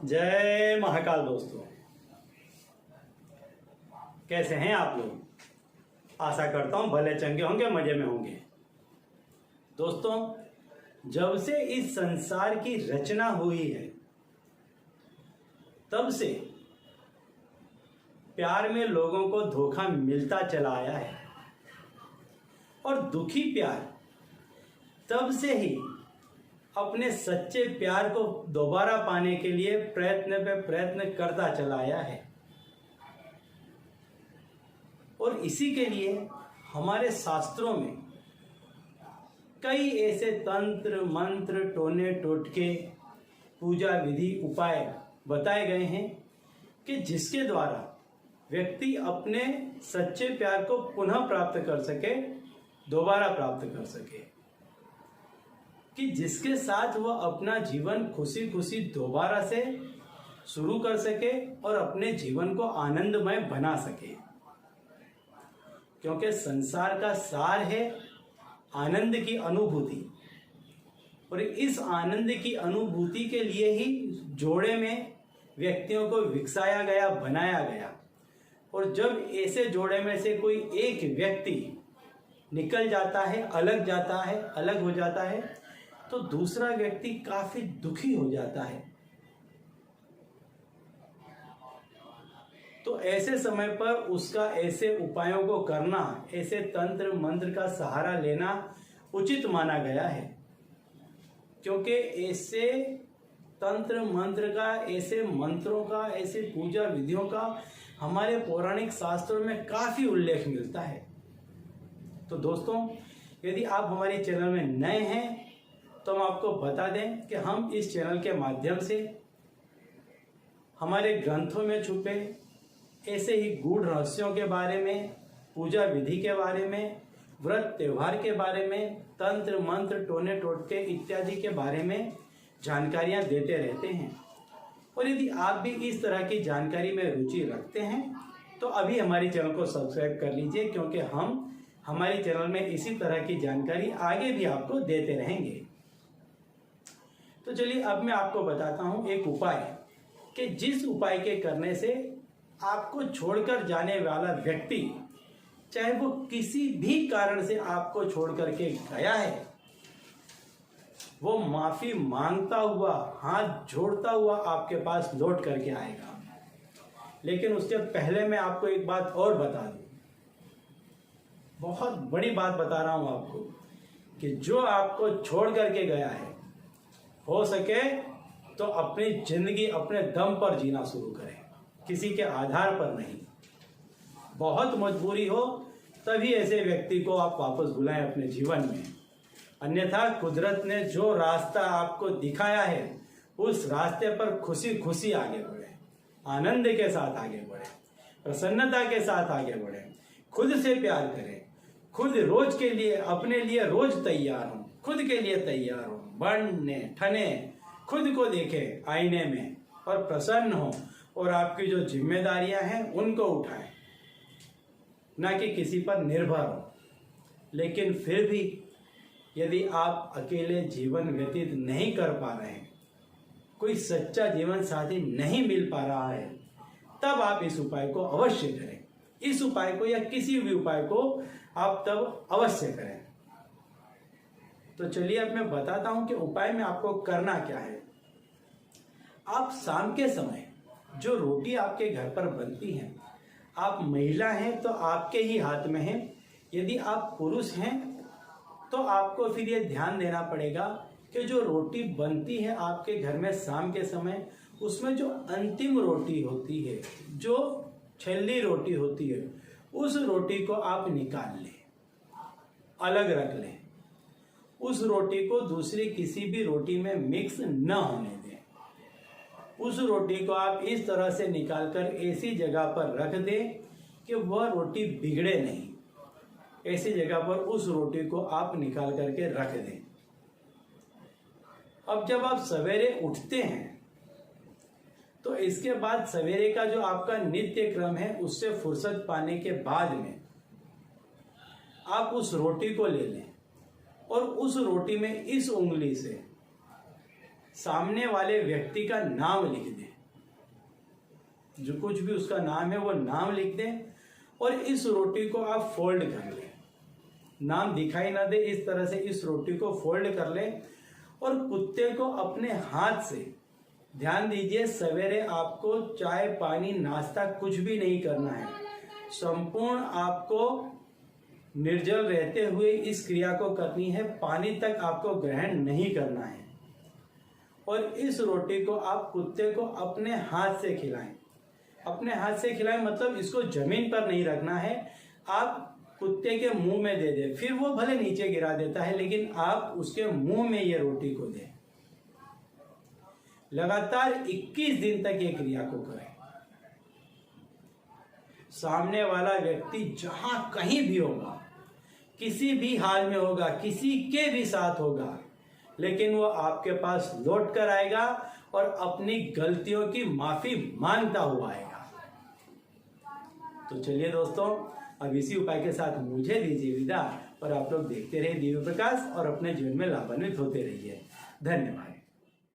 जय महाकाल दोस्तों, कैसे हैं आप लोग। आशा करता हूं भले चंगे होंगे, मजे में होंगे। दोस्तों, जब से इस संसार की रचना हुई है तब से प्यार में लोगों को धोखा मिलता चला आया है और दुखी प्यार तब से ही अपने सच्चे प्यार को दोबारा पाने के लिए प्रयत्न पे प्रयत्न करता चला आया है। और इसी के लिए हमारे शास्त्रों में कई ऐसे तंत्र मंत्र टोने टोटके पूजा विधि उपाय बताए गए हैं कि जिसके द्वारा व्यक्ति अपने सच्चे प्यार को पुनः प्राप्त कर सके, दोबारा प्राप्त कर सके, कि जिसके साथ वह अपना जीवन खुशी खुशी दोबारा से शुरू कर सके और अपने जीवन को आनंदमय बना सके। क्योंकि संसार का सार है आनंद की अनुभूति, और इस आनंद की अनुभूति के लिए ही जोड़े में व्यक्तियों को विकसाया गया, बनाया गया। और जब ऐसे जोड़े में से कोई एक व्यक्ति निकल जाता है, अलग हो जाता है, तो दूसरा व्यक्ति काफी दुखी हो जाता है। तो ऐसे समय पर उसका ऐसे उपायों को करना, ऐसे तंत्र मंत्र का सहारा लेना उचित माना गया है। क्योंकि ऐसे तंत्र मंत्र का, ऐसे मंत्रों का, ऐसे पूजा विधियों का हमारे पौराणिक शास्त्रों में काफी उल्लेख मिलता है। तो दोस्तों, यदि आप हमारे चैनल में नए हैं तो हम आपको बता दें कि हम इस चैनल के माध्यम से हमारे ग्रंथों में छुपे ऐसे ही गूढ़ रहस्यों के बारे में, पूजा विधि के बारे में, व्रत त्योहार के बारे में, तंत्र मंत्र टोने टोटके इत्यादि के बारे में जानकारियां देते रहते हैं। और यदि आप भी इस तरह की जानकारी में रुचि रखते हैं तो अभी हमारे चैनल को सब्सक्राइब कर लीजिए, क्योंकि हम हमारे चैनल में इसी तरह की जानकारी आगे भी आपको देते रहेंगे। तो चलिए अब मैं आपको बताता हूं एक उपाय, कि जिस उपाय के करने से आपको छोड़कर जाने वाला व्यक्ति, चाहे वो किसी भी कारण से आपको छोड़ करके गया है, वो माफी मांगता हुआ, हाथ जोड़ता हुआ आपके पास लौट करके आएगा। लेकिन उसके पहले मैं आपको एक बात और बता दूं, बहुत बड़ी बात बता रहा हूं आपको, कि जो आपको छोड़ करके गया है, हो सके तो अपनी जिंदगी अपने दम पर जीना शुरू करें, किसी के आधार पर नहीं। बहुत मजबूरी हो तभी ऐसे व्यक्ति को आप वापस बुलाएं अपने जीवन में, अन्यथा कुदरत ने जो रास्ता आपको दिखाया है उस रास्ते पर खुशी खुशी आगे बढ़े, आनंद के साथ आगे बढ़े, प्रसन्नता के साथ आगे बढ़े, खुद से प्यार करें, खुद रोज के लिए, अपने लिए रोज तैयार हो, खुद के लिए तैयार हो, बढ़ने ठने, खुद को देखे आईने में और प्रसन्न हो, और आपकी जो जिम्मेदारियां हैं उनको उठाएं, ना कि किसी पर निर्भर हो। लेकिन फिर भी यदि आप अकेले जीवन व्यतीत नहीं कर पा रहे हैं, कोई सच्चा जीवन साथी नहीं मिल पा रहा है, तब आप इस उपाय को अवश्य करें। इस उपाय को या किसी भी उपाय को आप तब अवश्य करें। तो चलिए अब मैं बताता हूं कि उपाय में आपको करना क्या है। आप शाम के समय जो रोटी आपके घर पर बनती है, आप महिला हैं तो आपके ही हाथ में है, यदि आप पुरुष हैं तो आपको फिर ये ध्यान देना पड़ेगा कि जो रोटी बनती है आपके घर में शाम के समय, उसमें जो अंतिम रोटी होती है, जो छल्ली रोटी होती है, उस रोटी को आप निकाल लें, अलग रख लें। उस रोटी को दूसरी किसी भी रोटी में मिक्स न होने दें। उस रोटी को आप इस तरह से निकालकर ऐसी जगह पर रख दें कि वह रोटी बिगड़े नहीं। ऐसी जगह पर उस रोटी को आप निकाल करके रख दें। अब जब आप सवेरे उठते हैं तो इसके बाद सवेरे का जो आपका नित्य क्रम है, उससे फुर्सत पाने के बाद में आप उस रोटी को ले लें और उस रोटी में इस उंगली से सामने वाले व्यक्ति का नाम लिख दें। जो कुछ भी उसका नाम है वो नाम लिख दें और इस रोटी को आप फोल्ड कर लें। नाम दिखाई ना दे इस तरह से इस रोटी को फोल्ड कर लें और कुत्ते को अपने हाथ से, ध्यान दीजिए सवेरे आपको चाय पानी नाश्ता कुछ भी नहीं करना है, संपूर्ण आपको निर्जल रहते हुए इस क्रिया को करनी है, पानी तक आपको ग्रहण नहीं करना है। और इस रोटी को आप कुत्ते को अपने हाथ से खिलाएं। अपने हाथ से खिलाएं मतलब इसको जमीन पर नहीं रखना है, आप कुत्ते के मुंह में दे दें। फिर वो भले नीचे गिरा देता है लेकिन आप उसके मुंह में ये रोटी को दें। लगातार 21 दिन तक ये क्रिया को करें। सामने वाला व्यक्ति जहां कहीं भी होगा, किसी भी हाल में होगा, किसी के भी साथ होगा, लेकिन वो आपके पास लौट कर आएगा और अपनी गलतियों की माफी मांगता हुआ आएगा। तो चलिए दोस्तों, अब इसी उपाय के साथ मुझे दीजिए विदा और आप लोग देखते रहिए दिव्य प्रकाश और अपने जीवन में लाभान्वित होते रहिए। धन्यवाद।